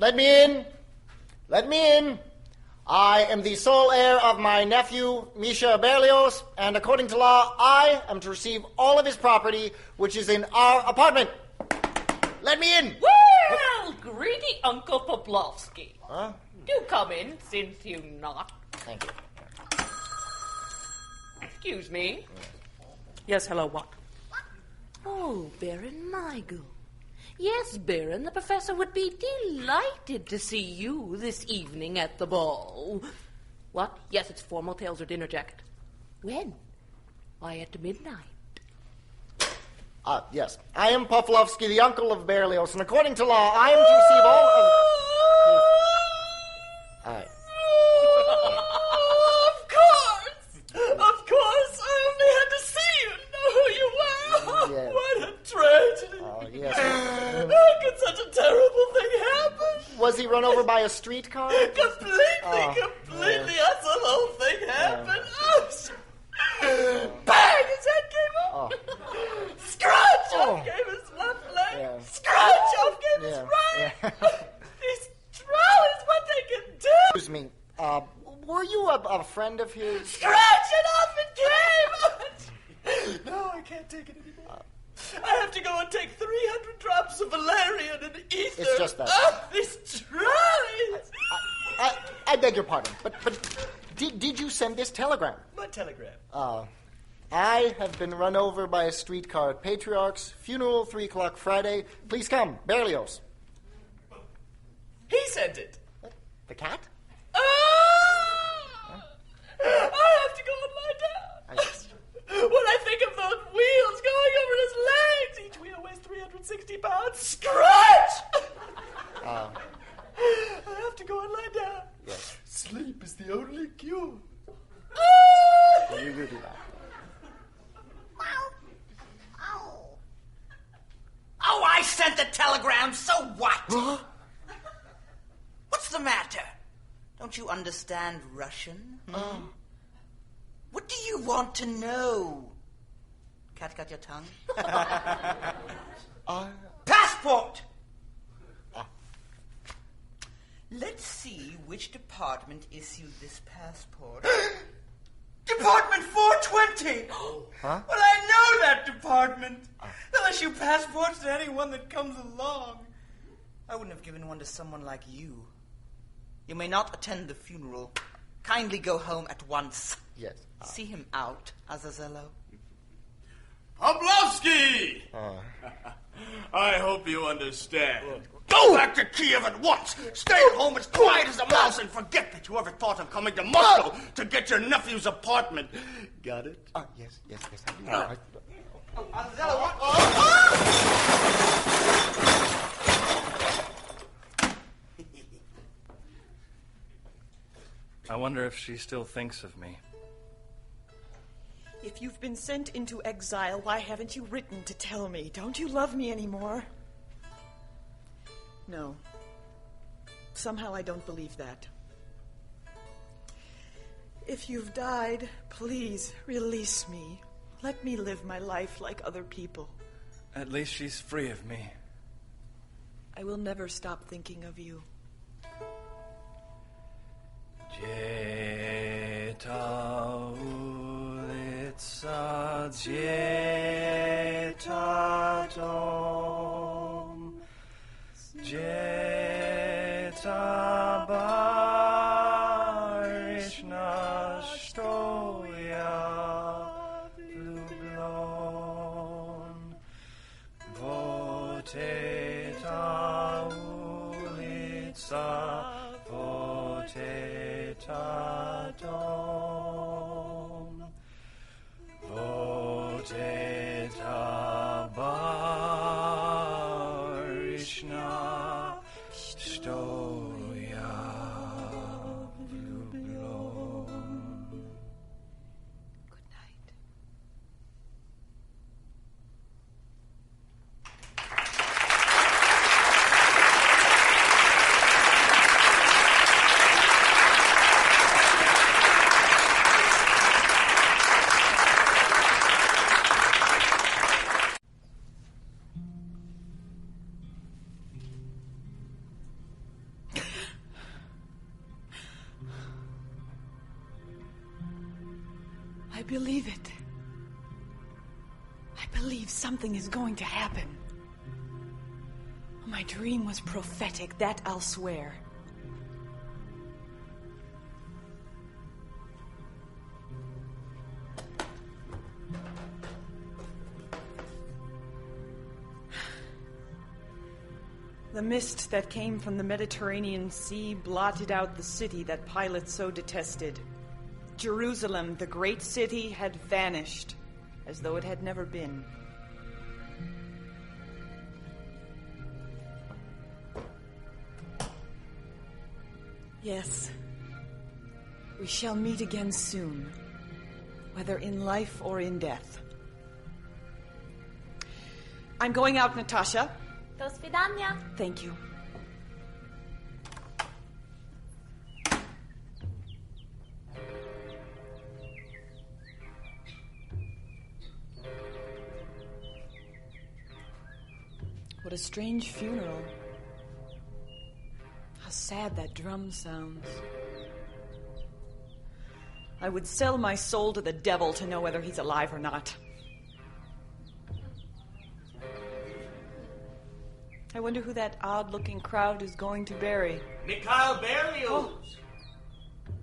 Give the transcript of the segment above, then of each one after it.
Let me in. Let me in. I am the sole heir of my nephew, Misha Berlioz, and according to law, I am to receive all of his property, which is in our apartment. Let me in. Well, greedy Uncle Poplovsky. Huh? Do come in, since you knocked. Thank you. Excuse me. Yes, hello, what? Oh, Baron Michael. Yes, Baron, the professor would be delighted to see you this evening at the ball. What? Yes, it's formal tails or dinner jacket. When? Why, at midnight. Yes. I am Pavlovsky, the uncle of Berlioz, and according to law, I am to receive all of... All right. Of course, I only had to see you know who you were. Yes. What a tragedy. Oh, yes. How could such a terrible thing happen? Was he run over by a streetcar? Completely. That's the whole thing happened. Bang! His head came off. Scratch off gave his left leg. Yeah. Scratch off gave his right. These trolleys, what they can do. Excuse me. Were you a friend of his? Scratch it off, it came. No, I can't take it anymore. I have to go and take 300 drops of valerian and ether. It's just that. These trolleys. I beg your pardon, but did you send this telegram? What telegram? I have been run over by a streetcar at Patriarch's funeral, 3 o'clock Friday. Please come, Berlioz. He sent it. The cat? I have to go and lie down. When I think of those wheels going over his legs, each wheel weighs 360 pounds. Scratch! I have to go and lie down. Yes. Sleep is the only cure. You do that. Oh, I sent the telegram, so what? What's the matter? Don't you understand Russian? What do you want to know? Cat got your tongue? Passport! Let's see which department issued this passport. Department 420! Huh? Well, I know that department. They'll issue passports to anyone that comes along. I wouldn't have given one to someone like you. You may not attend the funeral. Kindly go home at once. Yes. See him out, Azazello. Pavlovsky! I hope you understand. Go back to Kiev at once! Stay at home as quiet as a mouse and forget that you ever thought of coming to Moscow to get your nephew's apartment. Got it? Yes, I do. Azazello, what? I wonder if she still thinks of me. If you've been sent into exile, why haven't you written to tell me? Don't you love me anymore? No. Somehow I don't believe that. If you've died, please release me. Let me live my life like other people. At least she's free of me. I will never stop thinking of you. Jeta ulica, jeta dom, jeta barishna, što ja vlublon. Voteta ulica, voteta dom, voteta barishna, što ja vlublon. Good night. I believe it. I believe something is going to happen. My dream was prophetic, that I'll swear. The mist that came from the Mediterranean Sea blotted out the city that Pilate so detested. Jerusalem, the great city, had vanished, as though it had never been. Yes, we shall meet again soon, whether in life or in death. I'm going out, Natasha. Do svidania. Thank you. What a strange funeral. How sad that drum sounds. I would sell my soul to the devil to know whether he's alive or not. I wonder who that odd-looking crowd is going to bury. Mikhail Bulgakov,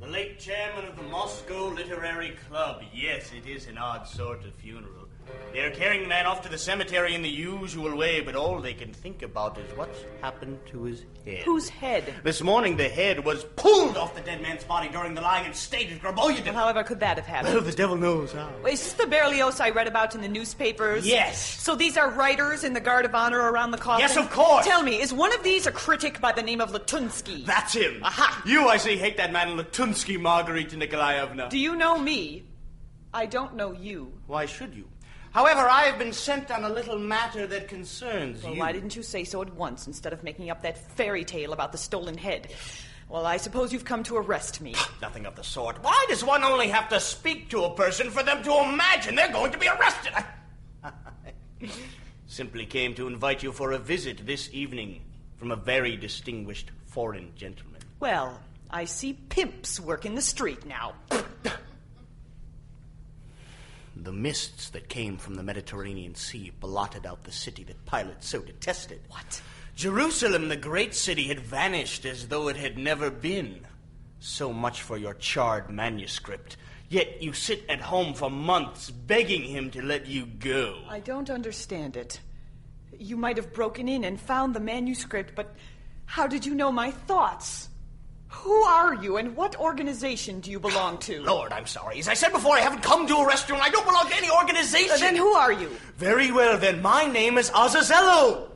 the late chairman of the Moscow Literary Club. Yes, it is an odd sort of funeral. They're carrying the man off to the cemetery in the usual way, but all they can think about is what's happened to his head. Whose head? This morning, the head was pulled off the dead man's body during the lying in state at Graboyedin. Well, however could that have happened? Well, the devil knows how. Is this the Berlioz I read about in the newspapers? Yes. So these are writers in the Guard of Honor around the coffin? Yes, of course. Tell me, is one of these a critic by the name of Latunsky? That's him. Aha. You, I see, hate that man Latunsky, Margarita Nikolaevna. Do you know me? I don't know you. Why should you? However, I have been sent on a little matter that concerns Well, you. why didn't you say so at once instead of making up that fairy tale about the stolen head? Well, I suppose you've come to arrest me. Nothing of the sort. Why does one only have to speak to a person for them to imagine they're going to be arrested? Simply came to invite you for a visit this evening from a very distinguished foreign gentleman. Well, I see pimps working the street now. The mists that came from the Mediterranean Sea blotted out the city that Pilate so detested. What? Jerusalem, the great city, had vanished as though it had never been. So much for your charred manuscript. Yet you sit at home for months begging him to let you go. I don't understand it. You might have broken in and found the manuscript, but how did you know my thoughts? Who are you, and what organization do you belong to? Lord, I'm sorry. As I said before, I haven't come to arrest you, and I don't belong to any organization. Then who are you? Very well, then. My name is Azazello.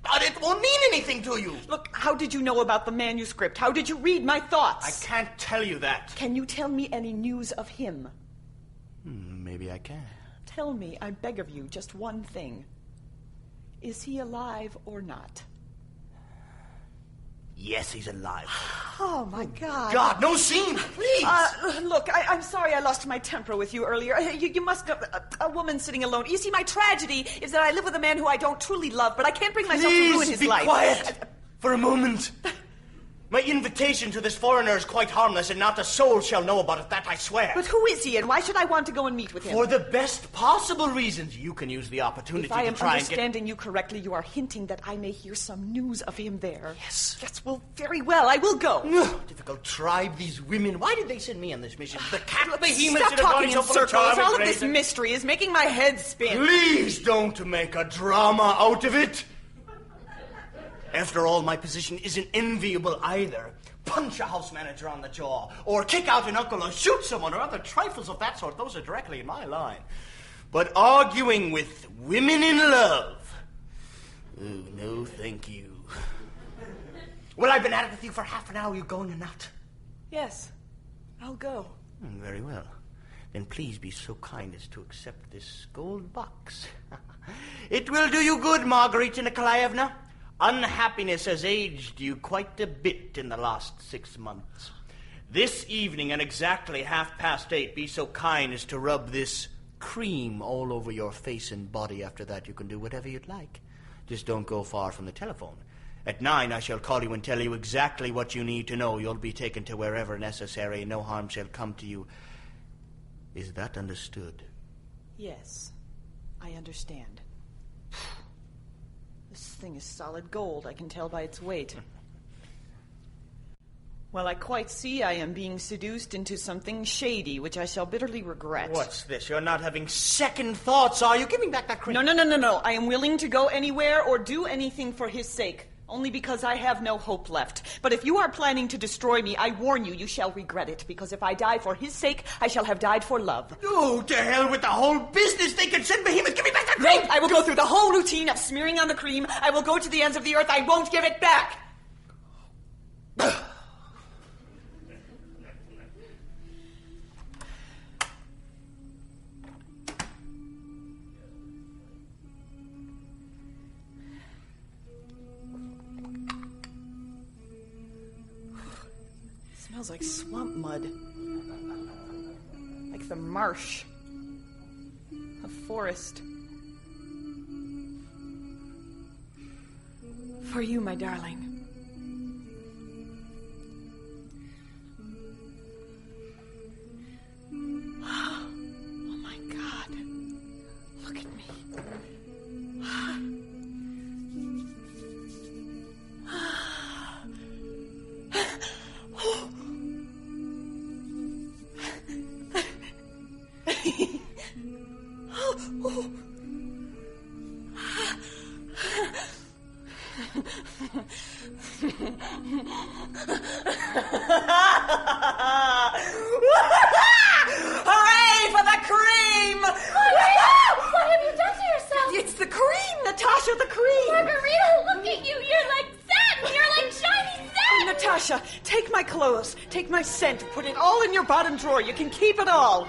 But it won't mean anything to you. Look, how did you know about the manuscript? How did you read my thoughts? I can't tell you that. Can you tell me any news of him? Maybe I can. Tell me, I beg of you, just one thing. Is he alive or not? Yes, he's alive. Oh, my God. God, no scene, please. Look, I'm sorry I lost my temper with you earlier. You must have a woman sitting alone. You see, my tragedy is that I live with a man who I don't truly love, but I can't bring myself to ruin his life. Please be quiet for a moment. My invitation to this foreigner is quite harmless, and not a soul shall know about it, that I swear. But who is he, and why should I want to go and meet with him? For the best possible reasons. You can use the opportunity If I am to try and understanding you correctly, you are hinting that I may hear some news of him there. Yes. Yes, well, very well, I will go. Difficult tribe, these women. Why did they send me on this mission? The cat Look, behemoth stop should have talking gone in so full of circles. charm All and of this grace. mystery is making my head spin. Please don't make a drama out of it. After all, my position isn't enviable either. Punch a house manager on the jaw, or kick out an uncle, or shoot someone, or other trifles of that sort. Those are directly in my line. But arguing with women in love? Oh, no, thank you. Well, I've been at it with you for half an hour. You going or not? Yes, I'll go. Very well. Then please be so kind as to accept this gold box. It will do you good, Margarita Nikolaevna. Unhappiness has aged you quite a bit in the last 6 months. This evening at exactly 8:30, be so kind as to rub this cream all over your face and body. After that, you can do whatever you'd like. Just don't go far from the telephone. At 9, I shall call you and tell you exactly what you need to know. You'll be taken to wherever necessary. No harm shall come to you. Is that understood? Yes, I understand. This thing is solid gold, I can tell by its weight. Well, I quite see I am being seduced into something shady, which I shall bitterly regret. What's this? You're not having second thoughts, are you? Give me back that cream. No. I am willing to go anywhere or do anything for his sake, only because I have no hope left. But if you are planning to destroy me, I warn you, you shall regret it, because if I die for his sake, I shall have died for love. Oh, to hell with the whole business. They can send Behemoth. Give me back that cream. No, I will go through the whole routine of smearing on the cream. I will go to the ends of the earth. I won't give it back. Smells like swamp mud. Like the marsh. A forest. For you, my darling. Oh my God. Look at me. Hooray for the cream! What have you done to yourself? It's the cream, Natasha, the cream! Margarita, look at you. You're like satin. You're like shiny satin. Natasha, take my clothes, take my scent, put it all in your bottom drawer. You can keep it all.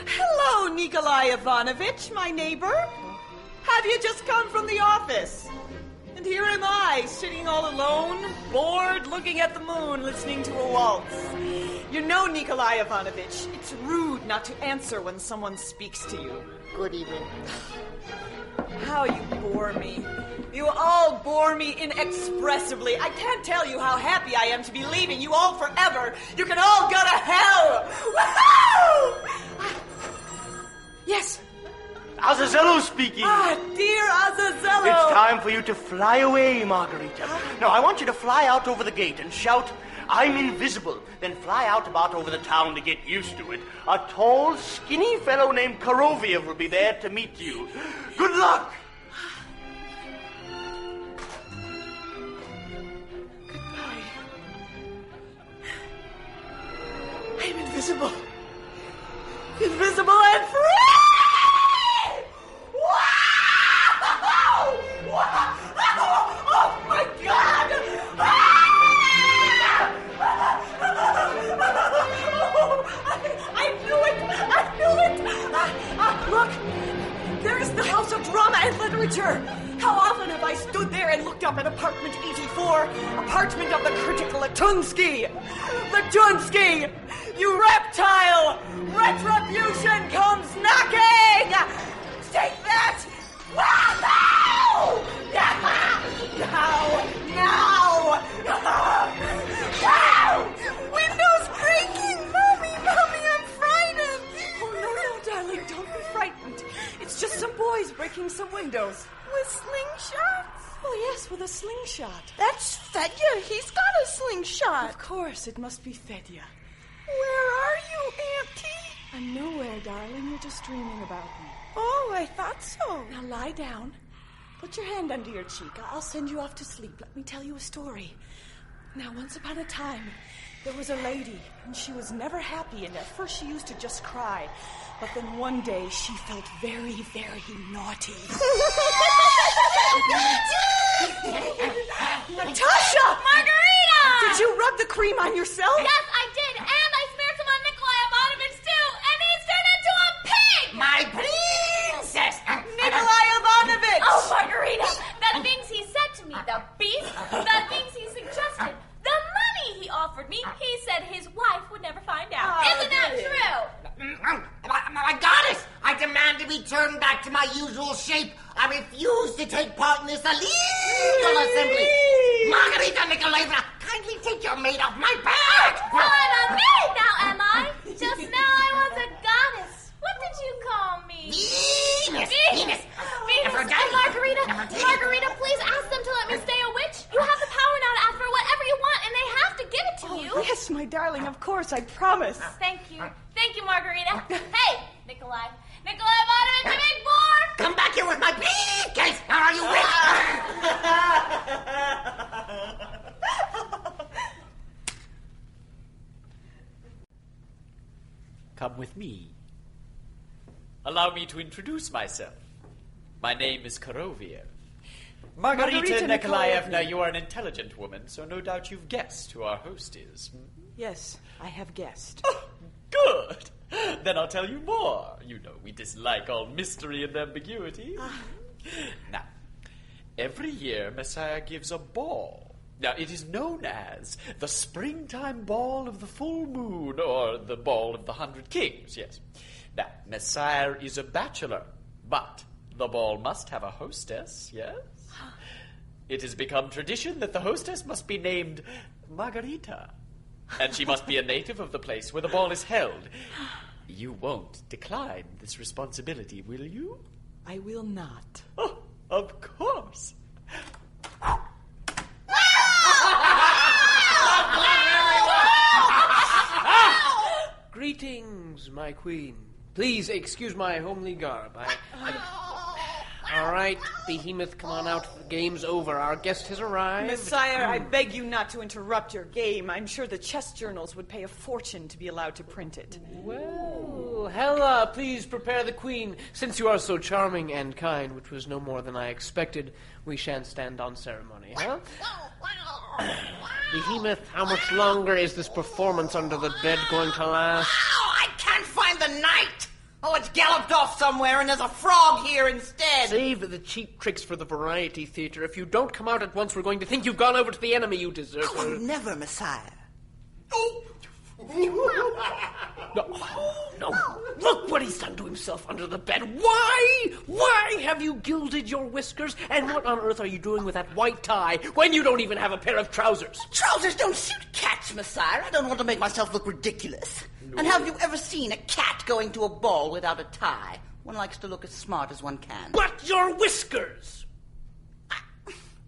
Hello, Nikolai Ivanovich, my neighbor. Have you just come from the office? And here am I, sitting all alone, bored, looking at the moon, listening to a waltz. You know, Nikolai Ivanovich, it's rude not to answer when someone speaks to you. Good evening. How you bore me. You all bore me inexpressibly. I can't tell you how happy I am to be leaving you all forever. You can all go to hell. Woohoo! Yes. Azazello speaking. Ah, dear Azazello. It's time for you to fly away, Margarita. Now, I want you to fly out over the gate and shout, "I'm invisible." Then fly out about over the town to get used to it. A tall, skinny fellow named Koroviev will be there to meet you. Good luck! Goodbye. I'm invisible. Invisible and free! Wow! Wow! Oh my God! I knew it! Look! There is the House of Drama and Literature! How often have I stood there and looked up at apartment 84, apartment of the critic Latunsky! Latunsky! You reptile! Retribution comes knocking! Take that! Wow! Now! Windows breaking! Mommy, I'm frightened! Oh, no, darling, don't be frightened. It's just some boys breaking some windows. With slingshots? Oh, yes, with a slingshot. That's Fedya. He's got a slingshot. Of course, it must be Fedya. Where are you, Auntie? I'm nowhere, darling. You're just dreaming about me. Oh, I thought so. Now lie down. Put your hand under your cheek. I'll send you off to sleep. Let me tell you a story. Now, once upon a time, there was a lady, and she was never happy, and at first she used to just cry. But then one day, she felt very, very naughty. Natasha! Margarita! Did you rub the cream on yourself? Yes, I did. And I smeared some on Nikolai Ivanovich, too. And he's turned into a pig! My princess! Nikolai Ivanovich! Oh, Margarita! The things he said to me, the beast, the things he suggested, the money he offered me, he said his wife would never find out. Isn't that true? My goddess! I demand to be turned back to my usual shape. I refuse to take part in this illegal assembly. Margarita Nikolaevna, kindly take your maid off my back! Well, I'm a maid now, am I? Just my darling, of course, I promise. Thank you. Thank you, Margarita. Hey, Nikolai. Nikolai Ivanovich, a big board! Come back here with my briefcase! Are you ready? Come with me. Allow me to introduce myself. My name is Koroviev. Margarita Nikolaevna, you are an intelligent woman, so no doubt you've guessed who our host is. Yes, I have guessed. Oh, good. Then I'll tell you more. You know we dislike all mystery and ambiguity. Now, every year Messiah gives a ball. Now, it is known as the springtime ball of the full moon, or the ball of the 100 kings, yes. Now, Messiah is a bachelor, but the ball must have a hostess, yes? It has become tradition that the hostess must be named Margarita, and she must be a native of the place where the ball is held. You won't decline this responsibility, will you? I will not. Oh, of course. Greetings, my queen. Please excuse my homely garb. All right, Behemoth, come on out. The game's over. Our guest has arrived. Messiah, I beg you not to interrupt your game. I'm sure the chess journals would pay a fortune to be allowed to print it. Well, Hela, please prepare the queen. Since you are so charming and kind, which was no more than I expected, we shan't stand on ceremony, huh? Behemoth, how much longer is this performance under the bed going to last? Ow, I can't find the knight! Oh, it's galloped off somewhere and there's a frog here instead. Save the cheap tricks for the variety theater. If you don't come out at once, we're going to think you've gone over to the enemy, you deserter. Oh, never, Messiah. No. Look what he's done to himself under the bed. Why have you gilded your whiskers? And what on earth are you doing with that white tie when you don't even have a pair of trousers? Trousers don't suit cats, Messiah. I don't want to make myself look ridiculous. No. And have you ever seen a cat going to a ball without a tie? One likes to look as smart as one can. But your whiskers!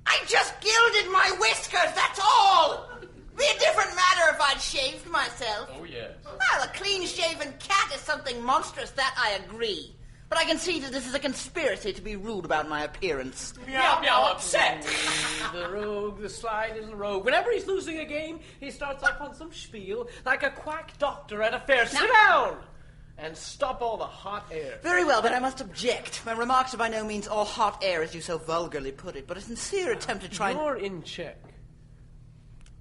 I just gilded my whiskers, that's all! Be a different matter if I'd shaved myself. Oh, yes. Well, a clean-shaven cat is something monstrous, that I agree. But I can see that this is a conspiracy to be rude about my appearance. Meow, meow, upset. The rogue, the sly little rogue. Whenever he's losing a game, he starts off on some spiel like a quack doctor at a fair. Sit down! And stop all the hot air. Very well, but I must object. My remarks are by no means all hot air, as you so vulgarly put it, but a sincere attempt to try and... You're in check.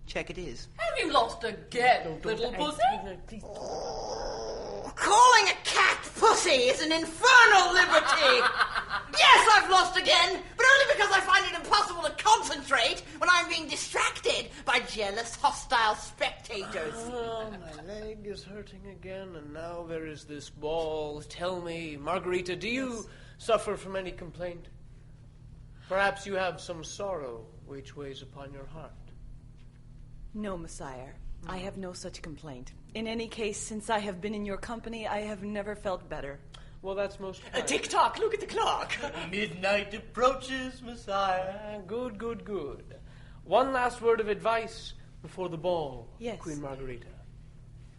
Check it is. Have you lost again, little pussy? Calling a cat pussy is an infernal liberty! Yes, I've lost again, but only because I find it impossible to concentrate when I'm being distracted by jealous, hostile spectators. Oh, my leg is hurting again, and now there is this ball. Tell me, Margarita, do you suffer from any complaint? Perhaps you have some sorrow which weighs upon your heart. No, Messiah. I have no such complaint. In any case, since I have been in your company, I have never felt better. Well, that's most kind. Tick-tock, look at the clock. Midnight approaches, Messiah. Good. One last word of advice before the ball, yes. Queen Margarita.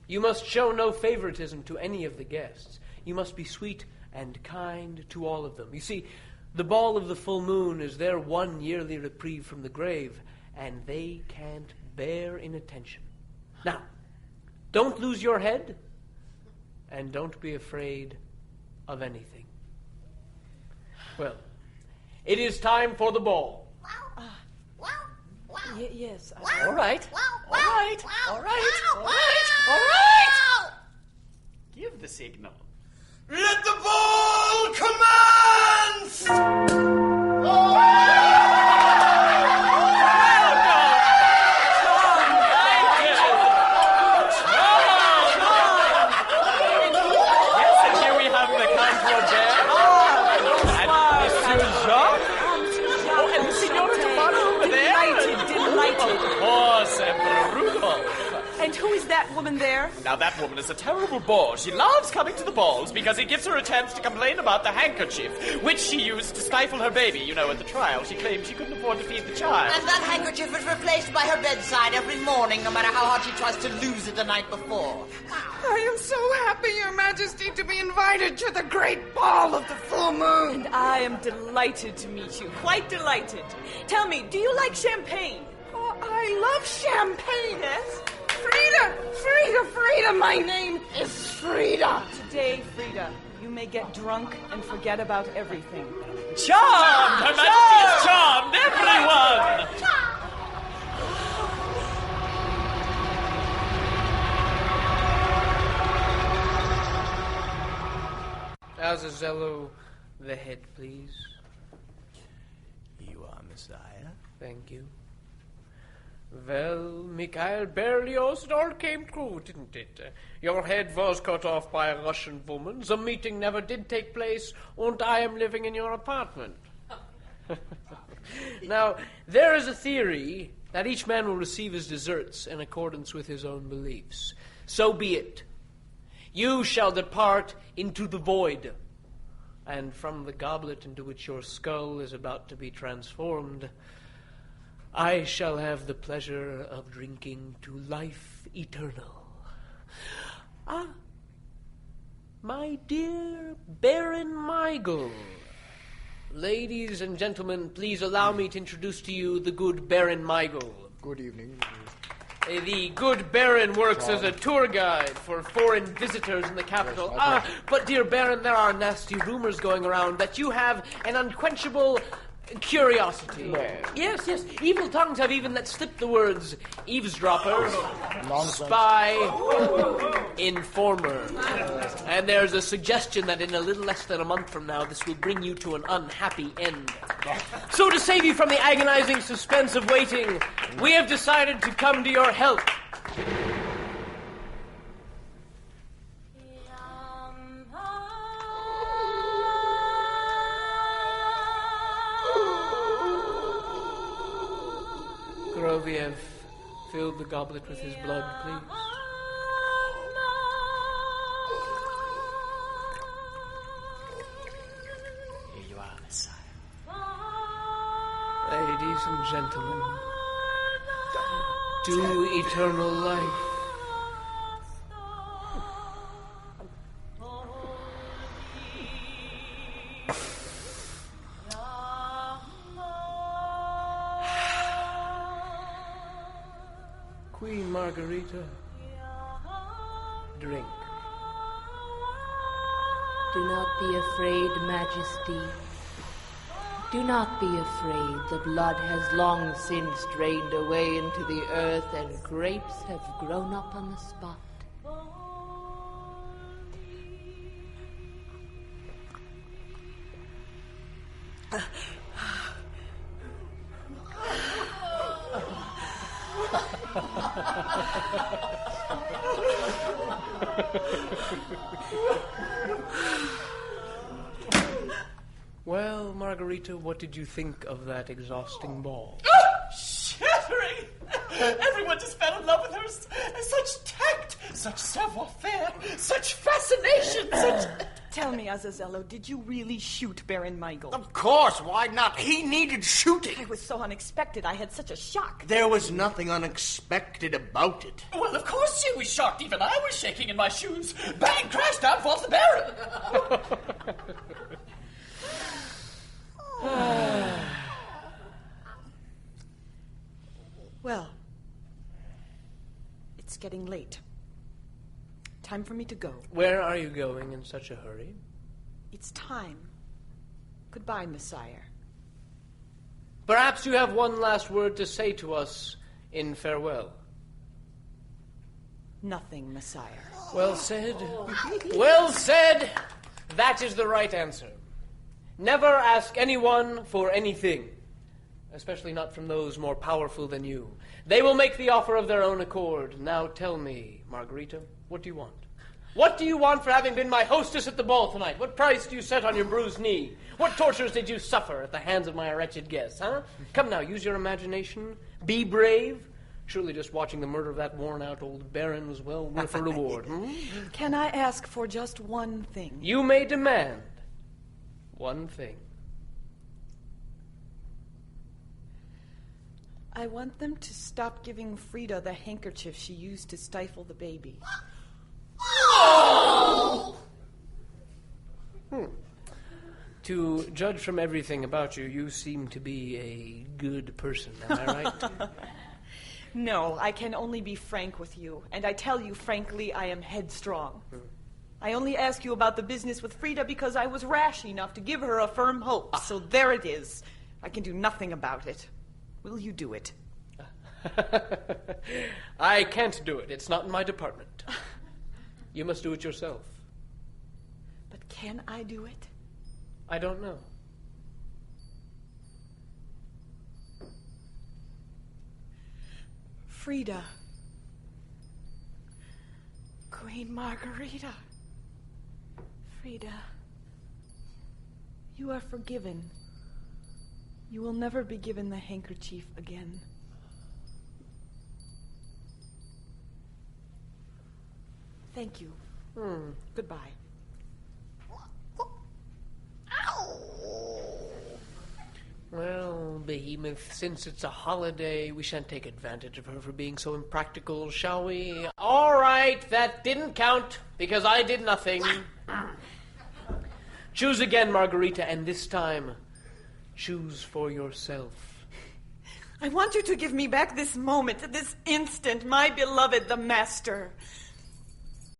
You must show no favoritism to any of the guests. You must be sweet and kind to all of them. You see, the ball of the full moon is their one yearly reprieve from the grave, and they can't bear inattention. Now, don't lose your head, and don't be afraid of anything. Well, it is time for the ball. Yes. All right. Give the signal. Let the ball commence! And who is that woman there? Now, that woman is a terrible bore. She loves coming to the balls because it gives her a chance to complain about the handkerchief, which she used to stifle her baby. You know, at the trial, she claimed she couldn't afford to feed the child. And that handkerchief is replaced by her bedside every morning, no matter how hard she tries to lose it the night before. I am so happy, Your Majesty, to be invited to the great ball of the full moon. And I am delighted to meet you. Quite delighted. Tell me, do you like champagne? Oh, I love champagne. Yes? Frida, my name is Frida. Today, Frida, you may get drunk and forget about everything. Charmed! Her Majesty has charmed everyone! Azazello, the head, please. You are Messiah? Thank you. Well, Mikhail Berlioz, it all came true, didn't it? Your head was cut off by a Russian woman, the meeting never did take place, and I am living in your apartment. Now, there is a theory that each man will receive his deserts in accordance with his own beliefs. So be it. You shall depart into the void, and from the goblet into which your skull is about to be transformed, I shall have the pleasure of drinking to life eternal. Ah, my dear Baron Michael. Ladies and gentlemen, please allow me to introduce to you the good Baron Michael. Good evening. The good Baron works as a tour guide for foreign visitors in the capital. But dear Baron, there are nasty rumors going around that you have an unquenchable curiosity. No. Yes. Evil tongues have even let slip the words eavesdropper, Nonsense. spy, informer. And there's a suggestion that in a little less than a month from now, this will bring you to an unhappy end. So to save you from the agonizing suspense of waiting, we have decided to come to your help. Groviev filled the goblet with his blood, please. Here you are, Messiah. Ladies and gentlemen, to eternal life. Queen Margarita, drink. Do not be afraid, Majesty. Do not be afraid. The blood has long since drained away into the earth, and grapes have grown up on the spot. Well, Margarita, what did you think of that exhausting ball? Shattering! Everyone just fell in love with her. Such tact, such savoir-faire, such fascination, such... Tell me, Azazello, did you really shoot Baron Michael? Of course, why not? He needed shooting. It was so unexpected. I had such a shock. There was nothing unexpected about it. Well, of course she was shocked. Even I was shaking in my shoes. Bang! Crash! Down falls the Baron. Well, it's getting late. Time for me to go. Where are you going in such a hurry? It's time. Goodbye, Messiah. Perhaps you have one last word to say to us in farewell. Nothing, Messiah. Well said. Well said. That is the right answer. Never ask anyone for anything, especially not from those more powerful than you. They will make the offer of their own accord. Now tell me, Margarita, what do you want? What do you want for having been my hostess at the ball tonight? What price do you set on your bruised knee? What tortures did you suffer at the hands of my wretched guests, huh? Come now, use your imagination. Be brave. Surely just watching the murder of that worn-out old baron was well worth a reward. Can I ask for just one thing? You may demand one thing. I want them to stop giving Frida the handkerchief she used to stifle the baby. To judge from everything about you, you seem to be a good person, am I right? No, I can only be frank with you, and I tell you frankly, I am headstrong. I only ask you about the business with Frida because I was rash enough to give her a firm hope. So there it is. I can do nothing about it. Will you do it? I can't do it. It's not in my department. You must do it yourself. But can I do it? I don't know. Frida. Queen Margarita. Frida. You are forgiven. You will never be given the handkerchief again. Thank you. Goodbye. Well, Behemoth, since it's a holiday, we shan't take advantage of her for being so impractical, shall we? All right, that didn't count, because I did nothing. Choose again, Margarita, and this time, choose for yourself. I want you to give me back this moment, this instant, my beloved, the Master.